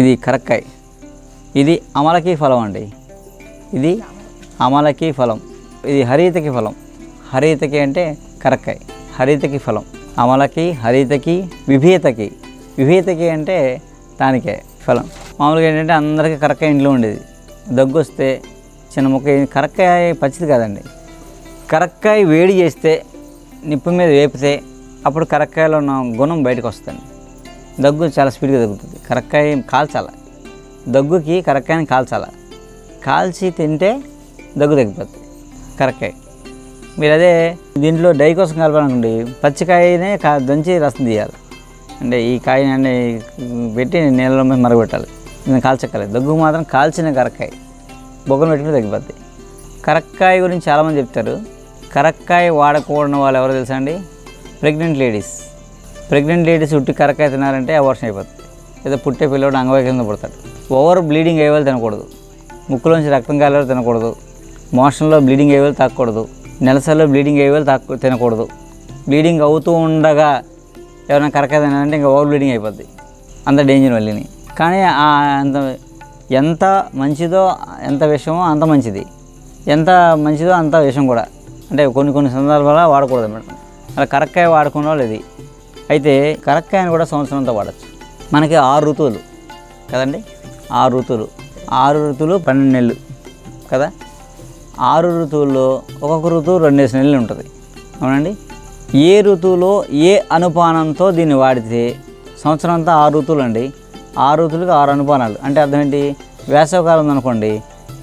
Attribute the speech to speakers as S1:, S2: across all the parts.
S1: ఇది కరక్కాయ, ఇది అమలకి ఫలం అండి. ఇది అమలకి ఫలం, ఇది హరితకి ఫలం. హరితకి అంటే కరక్కాయ, హరితకి ఫలం. అమలకి, హరితకి, విభీతకి. విభీతకి అంటే తానికాయ ఫలం. మామూలుగా ఏంటంటే అందరికీ కరక్కాయ ఇంట్లో ఉండేది. దగ్గు వస్తే చిన్న ముక్క. కరక్కాయ పచ్చిది కాదండి. కరక్కాయ వేడి చేస్తే, నిప్పు మీద వేపితే అప్పుడు కరక్కాయలో ఉన్న గుణం బయటకు వస్తుంది. దగ్గు చాలా స్పీడ్గా తగ్గుతుంది. కరక్కాయ కాల్చాల, దగ్గుకి కరక్కాయని కాల్చాల. కాల్చి తింటే దగ్గు తగ్గిపోతుంది కరక్కాయ. మీరు అదే దీంట్లో డై కోసం కలపాలనుకోండి, పచ్చికాయనే దంచి రసం తీయాలి. అంటే ఈ కాయని అంటే పెట్టి నీళ్ళలో మీద మరగబెట్టాలి. నేను కాల్చక్కలేదు. దగ్గు మాత్రం కాల్చిన కరక్కాయ బొగ్గలు పెట్టుకుని తగ్గిపోద్ది. కరక్కాయ గురించి చాలామంది చెప్తారు. కరక్కాయ వాడకూడని వాళ్ళు ఎవరో తెలుసా అండి? Pregnant ladies. ప్రెగ్నెంట్ లేడీస్ ఉట్టి కరక్కాయ తినారంటే అబార్షన్ అయిపోతుంది. ఏదో పుట్టే పిల్లవాడు అంగవైకల్యంతో పుడతాడు. ఓవర్ బ్లీడింగ్ అయ్యే వాళ్ళు తినకూడదు. ముక్కులోంచి రక్తం కాలేవాళ్ళు తినకూడదు. మోషన్లో బ్లీడింగ్ అయ్యే వాళ్ళు తాకూడదు. నెలసల్లో బ్లీడింగ్ అయ్యే వాళ్ళు తినకూడదు. బ్లీడింగ్ అవుతూ ఉండగా ఎవరైనా కరక్కాయ తినాలంటే ఇంకా ఓవర్ బ్లీడింగ్ అయిపోద్ది. అంత డేంజర్ మళ్ళీని. కానీ అంత ఎంత మంచిదో, ఎంత విషమో అంత మంచిది, ఎంత మంచిదో అంత విషం కూడా. అంటే కొన్ని సందర్భాల్లో వాడకూడదు మేడం. అలా కరక్కాయ వాడుకున్న వాళ్ళు ఇది. అయితే కరక్కాయని కూడా సంవత్సరంతో వాడచ్చు. మనకి 6 ఋతువులు కదండి. 6 ఋతువులు, 6 ఋతువులు 12 నెలలు కదా. 6 ఋతువుల్లో ఒక్కొక్క ఋతువు 2 నెలలు ఉంటుంది. అవునండి. ఏ ఋతువులో ఏ అనుపానంతో దీన్ని వాడితే సంవత్సరం అంతా 6 ఋతువులు అండి. 6 ఋతువులకు 6 అనుపానాలు. అంటే అర్థం ఏంటి? వేసవకాలం అనుకోండి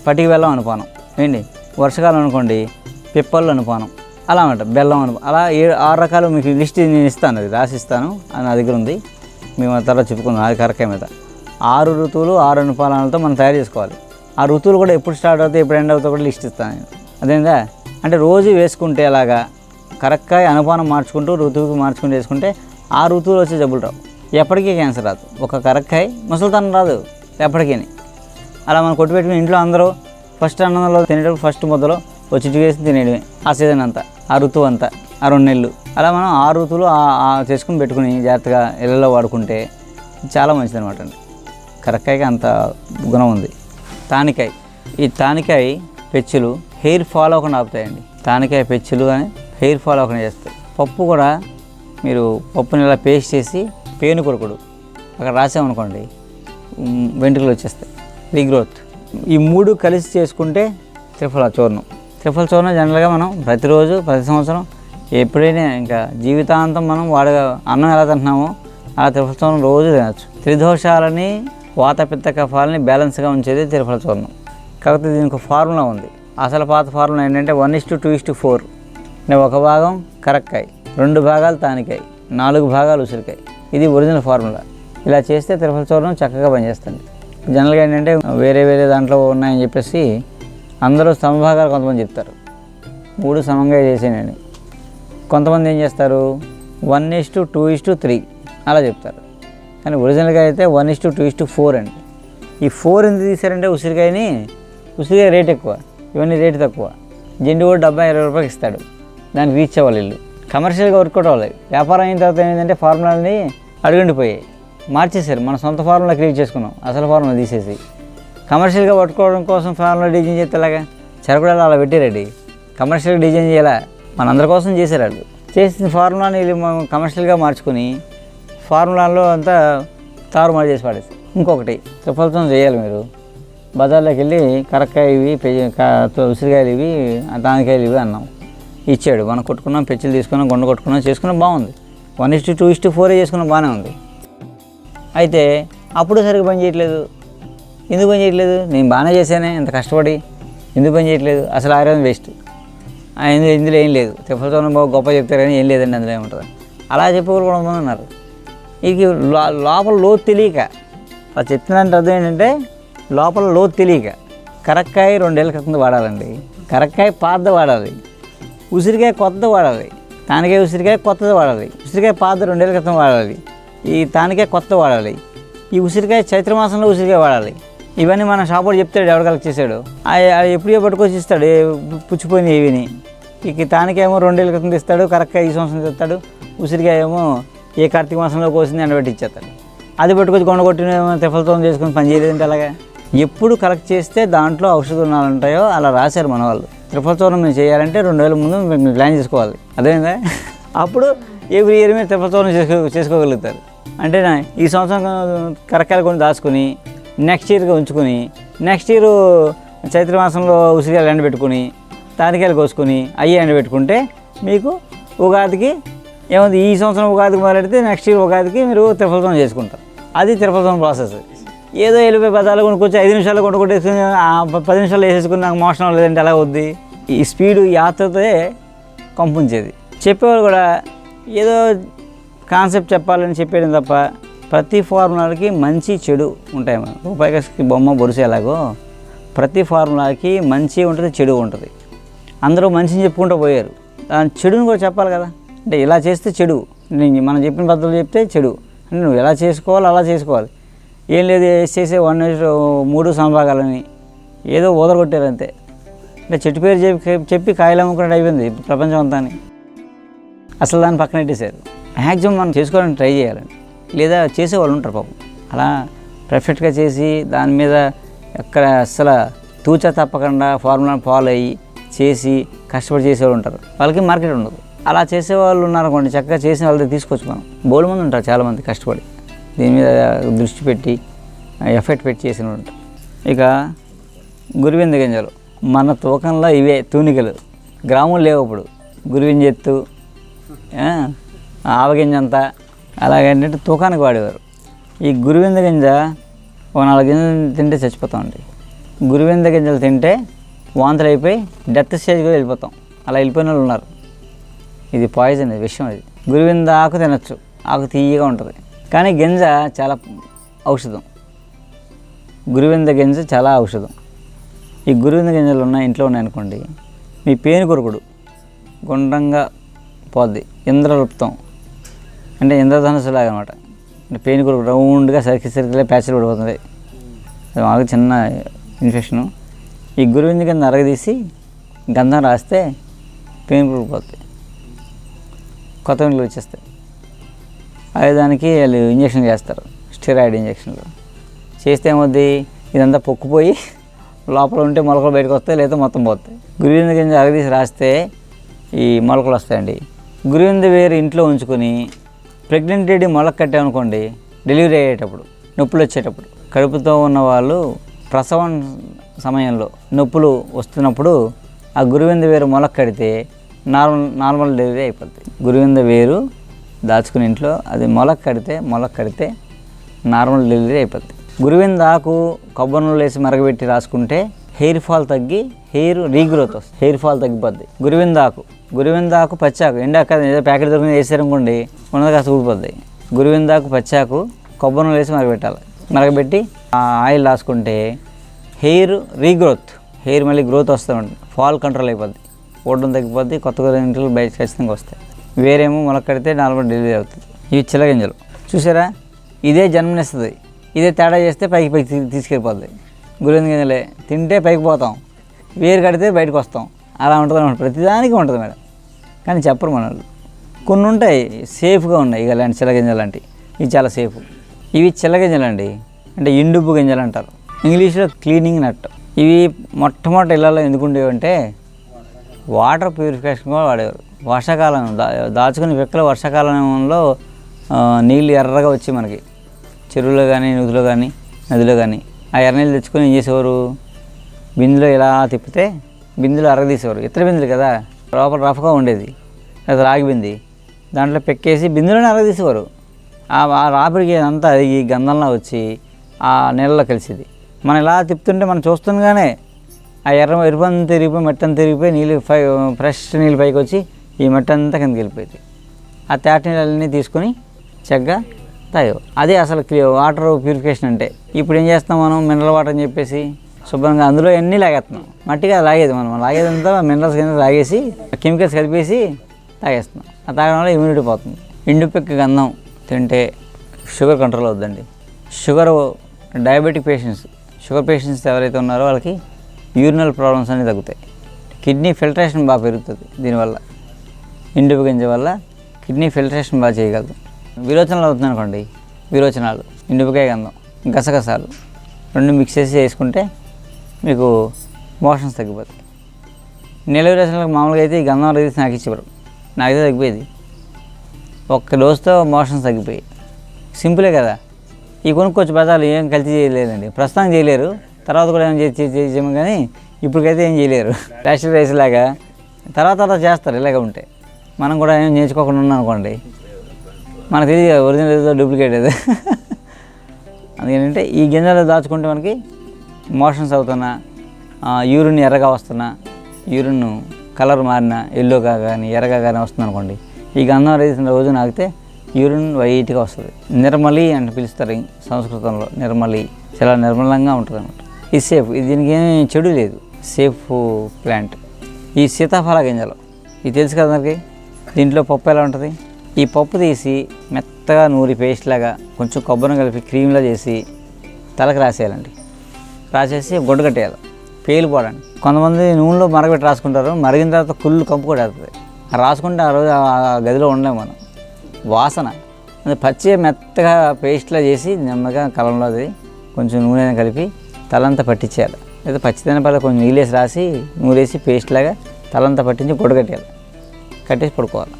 S1: పటిక బెల్లం అనుపానం ఏంటి, వర్షాకాలం అనుకోండి పిప్పళ్ళు అనుపానం, అలా అనమాట బెల్లం అనుపానం. అలా 6 రకాలు మీకు లిస్ట్ నేను ఇస్తాను, అది రాసిస్తాను, అది నా దగ్గర ఉంది. మేము తర్వాత చెప్పుకుందాం అది కరక్కాయ మీద. 6 ఋతువులు 6 అనుపానాలతో మనం తయారు చేసుకోవాలి. ఆ ఋతువులు కూడా ఎప్పుడు స్టార్ట్ అవుతాయి, ఎప్పుడు ఎండ్ అవుతాయి కూడా లిస్ట్ ఇస్తాను నేను. అదేందా అంటే రోజు వేసుకుంటే అలాగా కరక్కాయ అనుపానం మార్చుకుంటూ ఋతువుకి మార్చుకుంటూ వేసుకుంటే ఆ ఋతువులు వచ్చే జబ్బులు రావు. ఎప్పటికీ క్యాన్సర్ రాదు. ఒక కరక్కాయ ముసలితనం రాదు ఎప్పటికీ. అలా మనం కొట్టి పెట్టుకుని ఇంట్లో అందరూ ఫస్ట్ అన్నంలో తినేటప్పుడు ఫస్ట్ ముద్దలో వచ్చి వేసి తినేయడమే ఆ సీజన్ అంతా, ఆ ఋతువు అంతా, ఆ 2 నెలలు. అలా మనం 6 ఋతువులు చేసుకుని పెట్టుకుని జాగ్రత్తగా ఇళ్ళలో వాడుకుంటే చాలా మంచిది అనమాట అండి. కరక్కాయకి అంత గుణం ఉంది. తానికాయ, ఈ తానికాయ పెచ్చులు హెయిర్ ఫాల్ అవ్వకుండా ఆపుతాయండి. తానికాయ పెచ్చులు అని హెయిర్ ఫాల్ అవ్వకుండా చేస్తాయి. పప్పు కూడా మీరు పప్పుని ఇలా పేస్ట్ చేసి పేను కొరకుడు అక్కడ రాసామనుకోండి వెంట్రుకలు వచ్చేస్తాయి, రీగ్రోత్. ఈ 3 కలిసి చేసుకుంటే త్రిఫల చూర్ణం. త్రిఫల చూర్ణం జనరల్గా మనం ప్రతిరోజు ప్రతి సంవత్సరం ఎప్పుడైనా ఇంకా జీవితాంతం మనం అన్నం ఎలా తింటున్నామో అలా త్రిఫల చూర్ణం రోజు తినచ్చు. త్రిదోషాలని వాత పిత్త కఫాలని బ్యాలెన్స్గా ఉంచేది త్రిఫల చూర్ణం. కాకపోతే దీనికి ఒక ఫార్ములా ఉంది. అసలు పాత ఫార్ములా ఏంటంటే 1:2:4. అంటే 1 భాగం కరక్కాయ, 2 భాగాలు తానికాయ, 4 భాగాలు ఉసిరికాయ. ఇది ఒరిజినల్ ఫార్ములా. ఇలా చేస్తే త్రిఫల చూర్ణం చక్కగా పనిచేస్తుంది. జనరల్గా ఏంటంటే వేరే దాంట్లో ఉన్నాయని చెప్పేసి అందరూ సమభాగాలు కొంతమంది చెప్తారు, 3 సమంగా చేసేనని. కొంతమంది ఏం చేస్తారు 1:2:3 అలా చెప్తారు. కానీ ఒరిజినల్గా అయితే 1:2:4 అండి. ఈ 4 ఎందుకు తీశారంటే ఉసిరికాయ రేట్ ఎక్కువ, ఇవన్నీ రేటు తక్కువ. జెండు కూడా 70-20 రూపాయలకి ఇస్తాడు. దానికి రీచ్ అవ్వాలి వీళ్ళు. కమర్షియల్గా వర్కౌట్ అవ్వాలి. వ్యాపారం అయిన తర్వాత ఏంటంటే ఫార్ములాని అడుగుండిపోయాయి, మార్చేశారు. మన సొంత ఫార్ములా క్రియేట్ చేసుకున్నాం, అసలు ఫార్ములా తీసేసి. కమర్షియల్గా పట్టుకోవడం కోసం ఫార్ములా డిజైన్ చేస్తేలాగా చెరకుడాలు అలా పెట్టారండి. కమర్షియల్గా డిజైన్ చేయాలా, మనందరి కోసం చేశారు వాళ్ళు. చేసిన ఫార్ములాని వీళ్ళు కమర్షియల్గా మార్చుకుని ఫార్ములాలో అంతా తారుమారు చేసి పడేసి. ఇంకొకటి త్రిఫలతో చేయాలి. మీరు బజార్లోకి వెళ్ళి కరక్కాయ ఇవి, ఉసిరికాయలు ఇవి, తానికాయలు ఇవి అన్నాం, ఇచ్చాడు. మనం కొట్టుకున్నాం, పెచ్చులు తీసుకున్నాం, గుండ కొట్టుకున్నాం, చేసుకున్నాం, బాగుంది. 1:2:4 చేసుకున్నాం, బాగానే ఉంది. అయితే అప్పుడు సరిగ్గా పని చేయట్లేదు. ఎందుకు పని చేయట్లేదు? నేను బాగానే చేశానే ఇంత కష్టపడి, ఎందుకు పని చేయట్లేదు? అసలు ఆయుర్వేదం వేస్ట్, ఇందులో ఏం లేదు. త్రిఫలతో బాగా గొప్ప చెప్తారు కానీ ఏం లేదండి అందులో ఏముంటుంది. అలా చెప్పేవారు కూడా కొంతమంది ఉన్నారు. ఇది లోపల లోతు తెలియక అలా చెప్తున్నానంటే అర్థం ఏంటంటే లోపల లోతు తెలియక. కరక్కాయ 2 ఏళ్ళ క్రితం వాడాలండి. కరక్కాయ పాతది వాడాలి, ఉసిరికాయ కొత్తది వాడాలి, తానికాయ ఉసిరికాయ కొత్తది వాడాలి. ఉసిరికాయ పాత 2 ఏళ్ళ క్రితం వాడాలి, ఈ తానికాయ కొత్త వాడాలి. ఈ ఉసిరికాయ చైత్రమాసంలో ఉసిరికాయ వాడాలి. ఇవన్నీ మన షాపులో చెప్తాడు, ఎవరు కలెక్ట్ చేశాడు ఎప్పుడో పట్టుకొచ్చి ఇస్తాడు పుచ్చిపోయిన ఇవిని. ఇక తానికాయ ఏమో 2 ఏళ్ళ క్రితం ఇస్తాడు, కరక్కాయ ఈ సంవత్సరం తెస్తాడు, ఉసిరికాయ ఏమో ఏ కార్తీక మాసంలో కోసింది ఎండబెట్టి ఇచ్చేస్తాడు. అది పట్టుకొచ్చి కొనగొట్టిన తిఫలతో చేసుకుని పని చేయలేదంటే అలాగా. ఎప్పుడు కలెక్ట్ చేస్తే దాంట్లో ఔషధ గుణాలు ఉంటాయో అలా రాశారు మన వాళ్ళు. త్రిఫలచూర్ణం మేము చేయాలంటే 2 నెలల ముందు మేము ప్లాన్ చేసుకోవాలి, అదేవిధంగా అప్పుడు ఎవ్రీ ఇయర్ మీరు త్రిఫలచూర్ణం చేసుకోగలుగుతారు. అంటే ఈ సంవత్సరం కరక్కాయలు కొని దాచుకొని నెక్స్ట్ ఇయర్గా ఉంచుకొని నెక్స్ట్ ఇయర్ చైత్రమాసంలో ఉసిరికాయలు ఎండబెట్టుకుని తానికాయలు కోసుకొని అయ్యి ఎండబెట్టుకుంటే మీకు ఉగాదికి ఏముంది, ఈ సంవత్సరం ఉగాదికి మొదలెడితే నెక్స్ట్ ఇయర్ ఉగాదికి మీరు త్రిఫలచూర్ణం చేసుకుంటారు. అది త్రిఫలచూర్ణం ప్రాసెస్. ఏదో 50 పదాలు కొనుక్కొచ్చి 5 నిమిషాలు కొనుక్కొట్టేసుకుని 10 నిమిషాలు వేసేసుకుని నాకు మోషణం లేదంటే ఎలా వద్ది. ఈ స్పీడు యాత్రతో కంపుంచేది. చెప్పేవాళ్ళు కూడా ఏదో కాన్సెప్ట్ చెప్పాలని చెప్పేయడం తప్ప ప్రతి ఫార్ములాకి మంచి చెడు ఉంటాయి. మనం రూపాయికి బొమ్మ బొరిసేలాగో ప్రతి ఫార్ములాకి మంచి ఉంటుంది, చెడు ఉంటుంది. అందరూ మంచిని చెప్పుకుంటూ పోయారు, దాని చెడుని కూడా చెప్పాలి కదా. అంటే ఇలా చేస్తే చెడు, మనం చెప్పిన పద్ధతులు చెప్తే చెడు, అంటే నువ్వు ఎలా చేసుకోవాలి అలా చేసుకోవాలి. ఏం లేదు చేసే 1:3 సమభాగాలని ఏదో ఊదరగొట్టారు అంతే. అంటే చెట్టు పేరు చెప్పి కాయలు అమ్ముకున్నట్టు అయిపోయింది ప్రపంచం అంతా. అసలు దాన్ని పక్కన పెట్టేశారు. మ్యాక్సిమం మనం చేసుకోవాలని ట్రై చేయాలండి, లేదా చేసేవాళ్ళు ఉంటారు పాపం అలా పర్ఫెక్ట్గా చేసి దాని మీద ఎక్కడ అసలు తూచా తప్పకుండా ఫార్ములాను ఫాలో అయ్యి చేసి కష్టపడి చేసేవాళ్ళు ఉంటారు. వాళ్ళకి మార్కెట్ ఉండదు. అలా చేసేవాళ్ళు ఉన్నారనుకోండి, చక్కగా చేసిన వాళ్ళకి తీసుకోవచ్చు. మనం బోలు మంది ఉంటారు చాలామంది కష్టపడి దీని మీద దృష్టి పెట్టి ఎఫెక్ట్ పెట్టి చేసిన ఉంటారు. ఇక గురువింద గింజలు మన తూకంలో ఇవే తూనికలు, గ్రాములు లేవు ఇప్పుడు. గురువింజ ఎత్తు, ఆవగింజ అంతా అలాగేంటంటే తూకానికి వాడేవారు. ఈ గురువింద గింజ ఒక 4 గింజలు తింటే చచ్చిపోతామండి. గురువింద గింజలు తింటే వాంతులు అయిపోయి డెత్ స్టేజ్కి వెళ్ళిపోతాం. అలా వెళ్ళిపోయిన వాళ్ళు ఉన్నారు. ఇది పాయిజన్, ఇది విషయం. అది గురువింద ఆకు తినచ్చు, ఆకు తీయగా ఉంటుంది, కానీ గింజ చాలా ఔషధం. గురువింద గింజ చాలా ఔషధం. ఈ గురువింద గింజలు ఇంట్లో ఉన్నాయనుకోండి, మీ పేను కొరుకుడు గుండ్రంగా పోద్ది. ఇంద్రలుప్తం అంటే ఇంద్రధనుసులాగా అనమాట. అంటే పేను కొరుకుడు రౌండ్గా సరికిలే ప్యాచ్లు పడిపోతుంది. అది మాకు చిన్న ఇన్ఫెక్షను. ఈ గురువింద గింజ అరగదీసి గంధం రాస్తే పేను కొరుకు పోతుంది, కొత్త వెంట్రుకలు వచ్చేస్తాయి. అదే దానికి వాళ్ళు ఇంజక్షన్ చేస్తారు, స్టెరాయిడ్ ఇంజక్షన్లు చేస్తే ఏమవుద్ది, ఇదంతా పొక్కుపోయి లోపల ఉంటే మొలకలు బయటకు వస్తాయి, లేదా మొత్తం పోతాయి. గురువింద గింజ అరగదీసి రాస్తే ఈ మొలకలు వస్తాయండి. గురువింద వేరు ఇంట్లో ఉంచుకొని ప్రెగ్నెంట్ లేడీ మొలక కట్టామనుకోండి, డెలివరీ అయ్యేటప్పుడు నొప్పులు వచ్చేటప్పుడు, కడుపుతో ఉన్న వాళ్ళు ప్రసవం సమయంలో నొప్పులు వస్తున్నప్పుడు ఆ గురువింద వేరు మొలక కడితే నార్మల్ డెలివరీ అయిపోద్ది. గురువింద వేరు దాచుకుని ఇంట్లో అది మొలక కడితే నార్మల్ డెలివరీ అయిపోద్ది. గురువింద ఆకు కొబ్బరి నూనెలు వేసి మరగబెట్టి రాసుకుంటే హెయిర్ ఫాల్ తగ్గి హెయిర్ రీగ్రోత్ వస్తుంది, హెయిర్ ఫాల్ తగ్గిపోద్ది. గురువింద ఆకు పచ్చాకు ఎండాక ఏదో ప్యాకెట్ దొరికింది వేసారనుకోండి, ఉన్నది కాస్త ఊడిపోద్ది. గురువింద ఆకు పచ్చాకు కొబ్బరి నూనెలు వేసి మరగబెట్టి ఆ ఆయిల్ రాసుకుంటే హెయిర్ రీగ్రోత్, హెయిర్ మళ్ళీ గ్రోత్ వస్తుంది, ఫాల్ కంట్రోల్ అయిపోద్ది, ఊడడం తగ్గిపోద్ది, కొత్త ఇంట్లో బయట ఖచ్చితంగా వస్తాయి. వేరేమో మొలక కడితే నార్మల్ డెలివరీ అవుతుంది. ఇవి చిల్లగింజలు చూసారా, ఇదే జన్మనిస్తుంది. ఇదే తేడా చేస్తే పైకి తీసుకెళ్ళిపోద్ది. గురువింద గింజలే తింటే పైకి పోతాం, వేరు కడితే బయటకు వస్తాం. అలా ఉంటుంది అన్నమాట, ప్రతిదానికి ఉంటుంది మేడం. కానీ చెప్పరు మన వాళ్ళు. కొన్ని ఉంటాయి సేఫ్గా ఉన్నాయి, ఇక అలాంటి చిల్లగింజలు లాంటివి. ఇవి చాలా సేఫ్. ఇవి చిల్లగింజలు అండి, అంటే ఇండుపు గింజలు అంటారు, ఇంగ్లీష్లో క్లీనింగ్ నట్. ఇవి మొట్టమొదటి ఇళ్ళలో ఎందుకు ఉండేవంటే వాటర్ ప్యూరిఫికేషన్ కూడా వాడేవారు. వర్షాకాలం దాచుకుని పిక్కలు వర్షాకాలంలో నీళ్ళు ఎర్రగా వచ్చి మనకి చెరువులో కానీ నదులో కానీ ఆ ఎర్ర నీళ్ళు తెచ్చుకొని ఏం చేసేవారు, బిందులో ఇలా తిప్పితే బిందులో అరగదీసేవారు. ఇతర బిందులు కదా, లోపల రఫ్గా ఉండేది, అది రాగి బింది, దాంట్లో పెక్కేసి బిందులోనే అరగదీసేవారు. ఆ రాపిడికి అంతా ఈ గంధంలో వచ్చి ఆ నీళ్ళలో కలిసేది. మనం ఇలా తిప్పుతుంటే మనం చూస్తుండగానే ఆ ఎరుపంతా తిరిగిపోయి మట్టి అంతా తిరిగిపోయి నీళ్ళు ఫ్రెష్ నీళ్ళు పైకి వచ్చి ఈ మట్టి అంతా కిందకి వెళ్ళిపోయింది. ఆ తేట నీళ్ళన్నీ తీసుకొని చక్కగా తాగేవు. అదే అసలు వాటర్ ప్యూరిఫికేషన్ అంటే. ఇప్పుడు ఏం చేస్తాం మనం, మినరల్ వాటర్ అని చెప్పేసి శుభ్రంగా అందులో అన్నీ లాగేస్తున్నాం. మట్టిగా లాగేది, మనం లాగేదంతా మినరల్స్ కింద లాగేసి కెమికల్స్ కలిపేసి తాగేస్తున్నాం. ఆ తాగడం వల్ల ఇమ్యూనిటీ పోతుంది. ఎండుపెక్క గంధం తింటే షుగర్ కంట్రోల్ అవుతుందండి. డయాబెటిక్ షుగర్ పేషెంట్స్ ఎవరైతే ఉన్నారో వాళ్ళకి యూరినల్ ప్రాబ్లమ్స్ అన్నీ తగ్గుతాయి. కిడ్నీ ఫిల్టరేషన్ బాగా పెరుగుతుంది దీనివల్ల. ఎండుపు గింజ వల్ల కిడ్నీ ఫిల్టరేషన్ బాగా చేయగలదు. విరోచనాలు అవుతుంది అనుకోండి, విరోచనాలు ఎండుమిరపకాయ గంధం, గసగసాలు 2 మిక్స్ చేసి వేసుకుంటే మీకు మోషన్స్ తగ్గిపోతాయి. నిలవరేసినలకు మామూలుగా అయితే ఈ గంధం రేసి నాకు ఇచ్చేవారు, నాకైతే తగ్గిపోయేది. ఒక్క డోసుతో మోషన్స్ తగ్గిపోయాయి. సింపులే కదా. ఈ కొనుక్కోవచ్చు బజార్లు, ఏం కల్తీ చేయలేదండి. ప్రస్తుతం చేయలేరు, తర్వాత కూడా ఏం చేయము, కానీ ఇప్పటికైతే ఏం చేయలేరు. ప్లాస్టిక్ రైస్ లాగా తర్వాత చేస్తారు. ఇలాగ ఉంటే మనం కూడా ఏం నేర్చుకోకుండా ఉన్నాం అనుకోండి, మనకు తెలియదు ఒరిజినల్ ఏదో డూప్లికేట్ ఏదో. అందుకేంటంటే ఈ గింజలు దాచుకుంటే మనకి మోషన్స్ అవుతున్నా, యూరిన్ ఎర్రగా వస్తున్నా, యూరిన్ కలర్ మారినా ఎల్లోగా కానీ ఎర్రగా కానీ వస్తుంది అనుకోండి, ఈ గంధం వేసిన రోజు నాకితే యూరిన్ వైట్గా వస్తుంది. నిర్మలి అని పిలుస్తారు సంస్కృతంలో. నిర్మలి చాలా నిర్మలంగా ఉంటుంది అన్నమాట. ఇది సేఫ్, దీనికి ఏమీ చెడు లేదు, సేఫ్ ప్లాంట్. ఈ సీతాఫల గింజలు ఇది తెలుసు కదా మనకి. దీంట్లో పప్పు ఎలా ఉంటుంది, ఈ పప్పు తీసి మెత్తగా నూరి పేస్ట్ లాగా కొంచెం కొబ్బరిని కలిపి క్రీమ్లా చేసి తలకు రాసేయాలండి. రాసేసి గుడ్డ కట్టేయాలి, పేలిపోవడానికి. కొంతమంది నూనెలో మరగబెట్టి రాసుకుంటారు, మరిగిన తర్వాత కుళ్ళు కంపు కూడా వేస్తుంది. రాసుకుంటే ఆ రోజు ఆ గదిలో ఉండలేము మనం. వాసన అది పచ్చి మెత్తగా పేస్ట్లా చేసి నెమ్మదిగా కలంలో అది కొంచెం నూనె కలిపి తలంతా పట్టించేయాలి. లేదా పచ్చిదైన పర్లేదు కొంచెం నీళ్ళేసి రాసి నూరేసి పేస్ట్ లాగా తలంతా పట్టించి గుడ్డ కట్టేయాలి. కట్టేసి పడుకోవాలి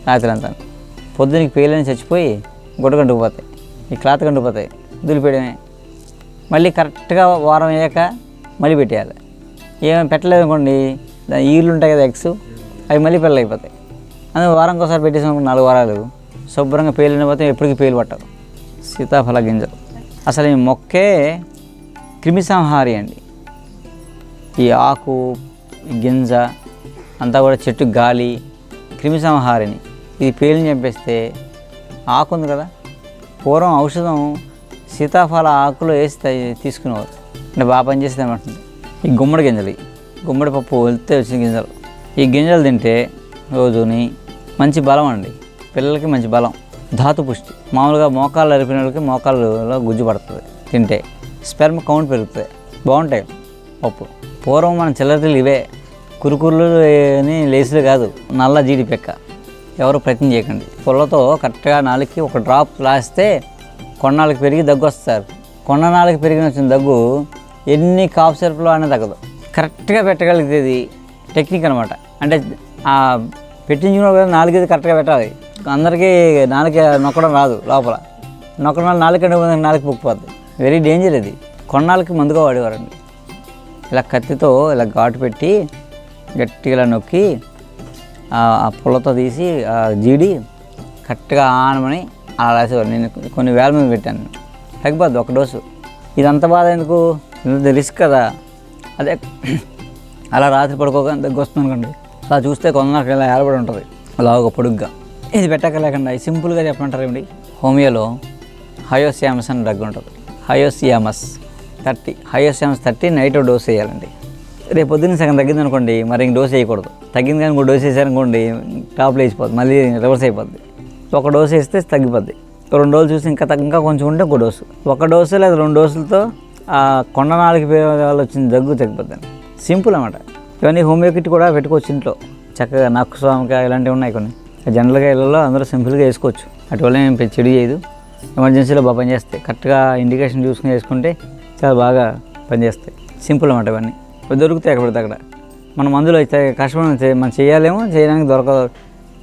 S1: రాత్రి అంతా. పొద్దునకి పేలని చచ్చిపోయి గుడ్డ కంటుకుపోతాయి, ఈ క్లాత్ కంటుకుపోతాయి, దులిపేయడమే. మళ్ళీ కరెక్ట్గా వారం అయ్యాక మళ్ళీ పెట్టేయాలి. ఏమైనా పెట్టలేదు అనుకోండి, దాని ఈళ్ళు ఉంటాయి కదా ఎగ్స్, అవి మళ్ళీ పిల్లలు అయిపోతాయి. అందుకే వారానికి ఒకసారి పెట్టేసాం 4 వారాలు శుభ్రంగా పేలిన పోతే ఎప్పటికీ పేలు పట్టవు. సీతాఫల గింజలు అసలు ఈ మొక్కే క్రిమిసంహారి అండి. ఈ ఆకు, గింజ అంతా కూడా చెట్టు గాలి క్రిమిసంహారిని. ఇది పేలిని చంపేస్తే ఆకు ఉంది కదా, పూర్వం ఔషధం సీతాఫల ఆకులో వేసి తీసుకునేవారు. అంటే బాగా పనిచేస్తుంది అనమాట. ఈ గుమ్మడి గింజలు, గుమ్మడి పప్పు వెళ్తే వచ్చిన గింజలు, ఈ గింజలు తింటే రోజుని మంచి బలం అండి. పిల్లలకి మంచి బలం, ధాతు పుష్టి. మామూలుగా మోకాళ్ళు అరిపిన వాళ్ళకి మోకాళ్ళలో గుజ్జు పడుతుంది తింటే, స్పెర్మ్ కౌంట్ పెరుగుతుంది, బాగుంటాయి పప్పు. పూర్వం మన చిల్లరలు ఇవే, కురుకుర్లు అని లేసులు కాదు, నల్ల జీడిపెక్క. ఎవరు ప్రయత్నం చేయకండి. పుల్లతో కరెక్ట్గా 4కి 1 డ్రాప్ రాస్తే కొన్నాళ్ళకి పెరిగి దగ్గు వస్తారు. కొన్నాళ్ళకి పెరిగిన వచ్చిన దగ్గు ఎన్ని కాఫ్ సిరప్లో అనేది తగ్గదు. కరెక్ట్గా పెట్టగలిగేది టెక్నిక్ అనమాట. అంటే ఆ పెట్టించుకున్న కదా 4 కరెక్ట్గా పెట్టాలి. అందరికీ 4 నొక్కడం రాదు, లోపల నొక్కడం 4 పుక్కిపోద్ది. వెరీ డేంజర్ ఇది. కొన్నాళ్ళకి మందుగా వాడేవారండి. ఇలా కత్తితో ఇలా ఘాటు పెట్టి గట్టిగా ఇలా నొక్కి ఆ పుల్లతో తీసి జీడి కరెక్ట్గా ఆనమని అలా రాసేవారు. నేను కొన్ని వేల మంది పెట్టాను, తగ్గిపోద్ది 1 డోసు. ఇదంత బాధ ఎందుకు, ఇంత రిస్క్ కదా. అదే అలా రాత్రి పడుకోగానే దగ్గు వస్తుంది అనుకోండి, అలా చూస్తే కొందరికి ఇలా ఏర్పడి ఉంటుంది అలా ఒక పొడుగ్గా. ఇది పెట్టకలేకుండా సింపుల్గా చెప్పమంటారు ఏమిటి, హోమియోలో హయోసియామస్ అని డ్రగ్ ఉంటుంది. హయోసియామస్ 30, హయోసియామస్ 30 నైట్ డోస్ వేయాలండి. రేపు పొద్దున్న సగం తగ్గింది అనుకోండి, మరి ఇంక డోస్ వేయకూడదు. తగ్గింది కానీ 3 డోస్ వేసారనుకోండి టాప్లో వేసిపోద్ది, మళ్ళీ రివర్స్ అయిపోద్ది. 1 డోసు వేస్తే తగ్గిపోద్ది. 2 రోజులు చూసి ఇంకా కొంచెం ఉంటే 1 డోసు. 1 డోసు లేదా 2 డోసులతో ఆ కొండ 4 వాళ్ళు వచ్చిన దగ్గు తగ్గిపోద్ది. సింపుల్ అన్నమాట. ఇవన్నీ హోమియో కిట్ కూడా పెట్టుకోవచ్చు ఇంట్లో చక్కగా. నక్కు స్వామికాయ ఇలాంటివి ఉన్నాయి కొన్ని. జనరల్గా ఇళ్ళలో అందరూ సింపుల్గా వేసుకోవచ్చు. అటువల్ల ఏం చెడు చేయదు. ఎమర్జెన్సీలో బాగా పనిచేస్తాయి. కరెక్ట్గా ఇండికేషన్ చూసుకుని వేసుకుంటే చాలా బాగా పనిచేస్తాయి. సింపుల్ అన్నమాట. ఇవన్నీ దొరుకుతాయి ఎక్కడ పడితే అక్కడ. మన మందులు అయితే కష్టపడి మనం చేయాలేమో, చేయడానికి దొరకదు.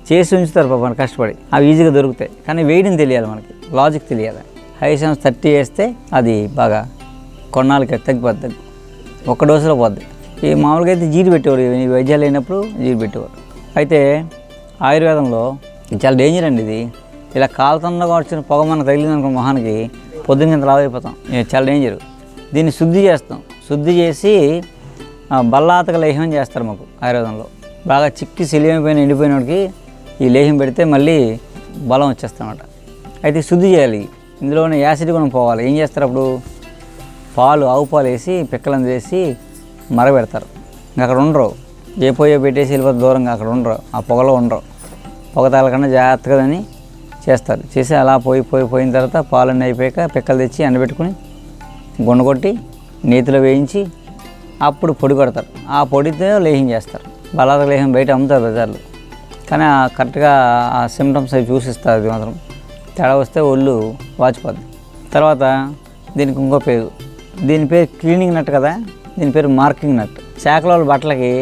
S1: చేసి ఉంచుతారు పాపం కష్టపడి, అవి ఈజీగా దొరుకుతాయి. కానీ వేయడం తెలియాలి మనకి, లాజిక్ తెలియాలి. హైసెన్స్ 30 వేస్తే అది బాగా కొన్నాళ్ళకి తగ్గిపోద్ది, 1 డోసులో పోద్ది. ఈ మామూలుగా అయితే జీడి పెట్టేవారు, ఈ వైద్యాలు అయినప్పుడు జీడి పెట్టేవారు. అయితే ఆయుర్వేదంలో ఇది చాలా డేంజర్ అండి. ఇది ఇలా కాలుతంలో వచ్చిన పొగ మనకు తగిలిందనుకో మొహానికి, పొద్దున్న ఇంత లావు అయిపోతాం. ఇది చాలా డేంజరు. దీన్ని శుద్ధి చేస్తాం. శుద్ధి చేసి బల్లాతక లేహ్యం చేస్తారు మాకు ఆయుర్వేదంలో. బాగా చిక్కి సెలిమైపోయిన ఎండిపోయినోడికి ఈ లేహ్యం పెడితే మళ్ళీ బలం వచ్చేస్తామన్నమాట. అయితే శుద్ధి చేయాలి. ఇందులోనే యాసిడ్ కూడా పోవాలి. ఏం చేస్తారు అప్పుడు, ఆవు పాలు వేసి పిక్కలను వేసి మరగబెడతారు. ఇంకా అక్కడ ఉండరు, ఏ పోయో పెట్టేసి వెళ్ళిపోతే దూరంగా అక్కడ ఉండరు, ఆ పొగలో ఉండరు. పొగ తగలకుండా జాగ్రత్తగా అని చేస్తారు. చేసి అలా పోయిన తర్వాత పాలన్నీ అయిపోయాక పిక్కలు తెచ్చి ఎండబెట్టుకుని గుండగొట్టి నేతిలో వేయించి అప్పుడు పొడి కొడతారు. ఆ పొడితో లేహ్యం చేస్తారు. బలాత లేహ్యం బయట అమ్ముతారు బజార్లు. కానీ కరెక్ట్గా ఆ సిమ్టమ్స్ అవి చూసిస్తారు. అది మాత్రం తేడా వస్తే ఒళ్ళు వాచిపోద్ది. తర్వాత దీనికి ఇంకో పేరు, దీని పేరు క్లీనింగ్ నట్ కదా, దీని పేరు మార్కింగ్ నట్. శాఖలో బట్టలకి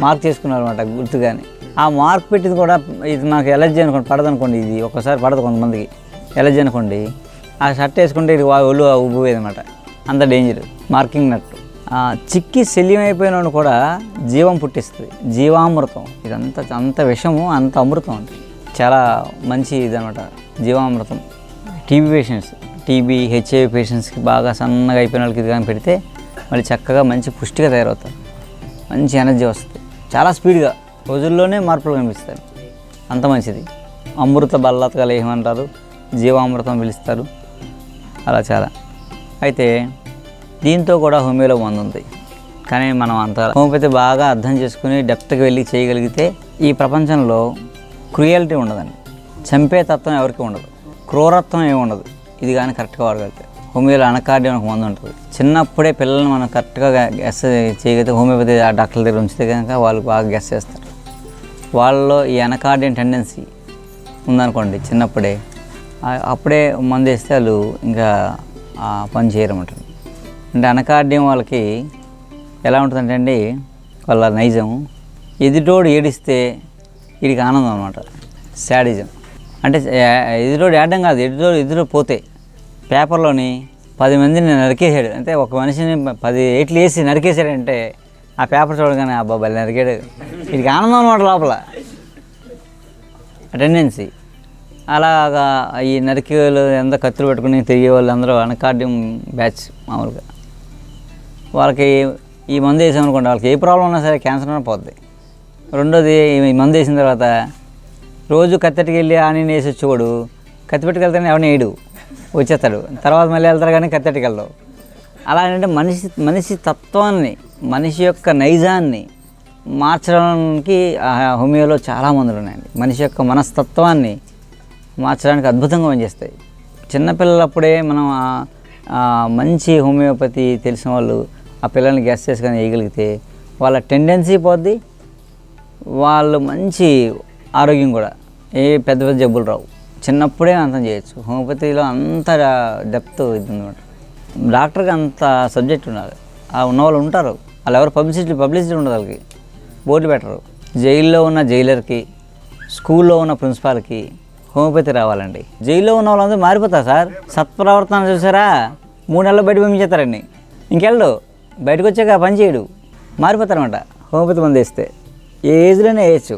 S1: మార్క్ చేసుకున్నారు అనమాట గుర్తుగాని. ఆ మార్క్ పెట్టింది కూడా ఇది నాకు ఎలర్జీ అనుకోండి, పడదనుకోండి, ఇది ఒక్కసారి పడదు కొంతమందికి ఎలర్జీ అనుకోండి, ఆ షర్ట్ వేసుకుంటే ఇది ఒళ్ళు ఉబ్బుపోయేది అనమాట, అంత డేంజర్ మార్కింగ్ నట్. చిక్కి శల్యం అయిపోయిన కూడా జీవం పుట్టిస్తుంది, జీవామృతం. ఇదంతా అంత విషము అంత అమృతం అంటే చాలా మంచి ఇది అనమాట జీవామృతం. టీబీ పేషెంట్స్, టీబీ హెచ్ఐవి పేషెంట్స్కి బాగా సన్నగా అయిపోయిన వాళ్ళకి ఇది కానీ పెడితే మళ్ళీ చక్కగా మంచి పుష్టిగా తయారవుతారు, మంచి ఎనర్జీ వస్తుంది, చాలా స్పీడ్గా రోజుల్లోనే మార్పులు కనిపిస్తాయి, అంత మంచిది. అమృత బల్లతకాలు ఏమంటారు, జీవామృతం పిలుస్తారు, అలా చాలా. అయితే దీంతో కూడా హోమియోలో మందు ఉంది, కానీ మనం అంత హోమియోపతి బాగా అర్థం చేసుకుని డెప్త్కి వెళ్ళి చేయగలిగితే ఈ ప్రపంచంలో క్రూయల్టీ ఉండదండి, చంపే తత్వం ఎవరికి ఉండదు, క్రూరత్వం ఏమి ఉండదు. ఇది కానీ కరెక్ట్గా వాడగలిగితే. హోమియోలో అనకార్డియం ఒక మందు ఉంటుంది. చిన్నప్పుడే పిల్లల్ని మనం కరెక్ట్గా గెస్ చేయగలిగితే హోమియోపతి ఆ డాక్టర్ల దగ్గర ఉంచితే కనుక వాళ్ళు బాగా గెస్ చేస్తారు. వాళ్ళలో ఈ అనకార్డియం టెండెన్సీ ఉందనుకోండి చిన్నప్పుడే, అప్పుడే మందు వేస్తే వాళ్ళు ఇంకా పని చేయరమంటారు. అంటే అనకార్డియం వాళ్ళకి ఎలా ఉంటుందంటే అండి, వాళ్ళ నైజం ఎదుటోడు ఏడిస్తే వీడికి ఆనందం అనమాట, శాడిజం. అంటే ఎదుటోడు ఏడడం కాదు, ఎదురు పోతే పేపర్లోని 10 మందిని నరికేసాడు అంటే, ఒక మనిషిని 10 ఏట్లు వేసి నరికేసాడంటే ఆ పేపర్ చూడగానే అబ్బాయి నరికాడు, వీడికి ఆనందం అనమాట లోపల టెండెన్సీ. అలాగా ఈ నరికేవాళ్ళు ఎంత కత్తులు పెట్టుకుని తిరిగే వాళ్ళు అందరూ అనకార్డియం బ్యాచ్. మామూలుగా వాళ్ళకి ఈ మందు వేసామనుకోండి, వాళ్ళకి ఏ ప్రాబ్లం ఉన్నా సరే క్యాన్సర్ అయినా పోద్ది. రెండోది, ఈ మందు వేసిన తర్వాత రోజు కత్తెట్టుకు వెళ్ళి ఆని వేసి వచ్చేవాడు కత్తి వెళ్తానే ఎవరిని వేయడు, వచ్చేస్తాడు, తర్వాత మళ్ళీ వెళ్తారు కానీ కత్తెట్టుకు వెళ్ళవు. అలా అంటే మనిషి తత్వాన్ని, మనిషి యొక్క నైజాన్ని మార్చడానికి హోమియోలో చాలా మందులు ఉన్నాయండి. మనిషి యొక్క మనస్తత్వాన్ని మార్చడానికి అద్భుతంగా పనిచేస్తాయి. చిన్నపిల్లలప్పుడే మనం మంచి హోమియోపతి తెలిసిన వాళ్ళు ఆ పిల్లల్ని గెస్ చేసుకొని వేయగలిగితే వాళ్ళ టెండెన్సీ పోద్ది, వాళ్ళు మంచి ఆరోగ్యం కూడా, ఏ పెద్ద పెద్ద జబ్బులు రావు, చిన్నప్పుడే అంతం చేయొచ్చు. హోమియోపతిలో అంత డెప్త్ ఇది అనమాట. డాక్టర్కి అంత సబ్జెక్ట్ ఉండాలి. ఉన్నవాళ్ళు ఉంటారు, వాళ్ళు ఎవరు పబ్లిసిటీ ఉండదు, వాళ్ళకి బోర్డు పెట్టరు. జైల్లో ఉన్న జైలర్కి, స్కూల్లో ఉన్న ప్రిన్సిపాల్కి హోమియోపతి రావాలండి. జైల్లో ఉన్న వాళ్ళందరూ మారిపోతారు సార్. సత్ప్రవర్తన చూసారా, 3 నెలలు బయట పంపించేస్తారండి, ఇంకెళ్ళు బయటకు వచ్చాక పని చేయడు, మారిపోతారనమాట. హోమియోపతి మందు వేస్తే ఏ ఏజ్లోనే వేయచ్చు,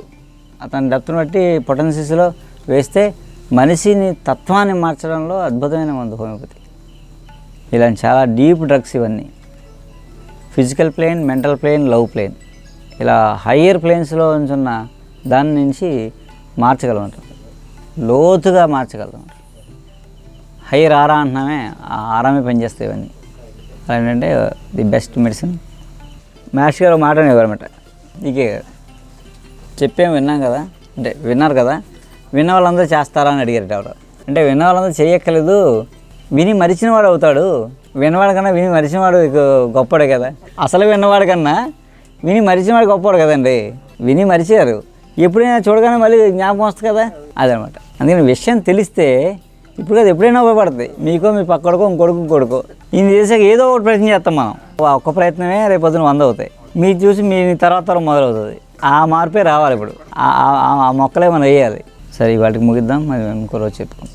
S1: అతని డెప్త్ని బట్టి పొటెన్సీస్లో వేస్తే మనిషిని తత్వాన్ని మార్చడంలో అద్భుతమైన మందు హోమియోపతి. ఇలాంటి చాలా డీప్ డ్రగ్స్ ఇవన్నీ. Physical plane, mental plane, love plane, ఇలా హయ్యర్ ప్లేన్స్లో ఉంచున్న దాని నుంచి మార్చగలమంటారు, లోతుగా మార్చగలుగుతాం. హైయర్ ఆరా అంటున్నామే, ఆ ఆరామే పనిచేస్తాయి ఇవన్నీ. అలా ఏంటంటే ది బెస్ట్ మెడిసిన్. మ్యాథ్స్ గారు మాట అనేవారన్నమాట, నీకే చెప్పేం విన్నాం కదా, అంటే విన్నారు కదా, విన్న వాళ్ళందరూ చేస్తారా అని అడిగారు ఎవరు. అంటే విన్న వాళ్ళందరూ చేయక్కర్లేదు, విని మరిచినవాడు అవుతాడు. విన్నవాడు కన్నా విని మరిచినవాడు గొప్పడే కదా. అసలు విన్నవాడు కన్నా విని మరిచినవాడు గొప్పవాడు కదండి. విని మరిచారు, ఎప్పుడైనా చూడగానే మళ్ళీ జ్ఞాపకం వస్తుంది కదా, అదనమాట. అందుకని విషయం తెలిస్తే ఇప్పుడు కదా ఎప్పుడైనా ఉపయోగపడుతుంది. మీకో, మీ పక్కడికో, ఇంకొడుకో ఇది చేసాక ఏదో ఒకటి ప్రయత్నం చేస్తాం మనం. ఒక్క ప్రయత్నమే రేపొద్దున 100 అవుతాయి. మీరు చూసి మీ తర్వాత మొదలవుతుంది. ఆ మార్పే రావాలి. ఇప్పుడు ఆ మొక్కలే మనం వేయాలి. సరే, వాటికి ముగిద్దాం, మరి ఇంకో రోజు చెప్పుకుందాం.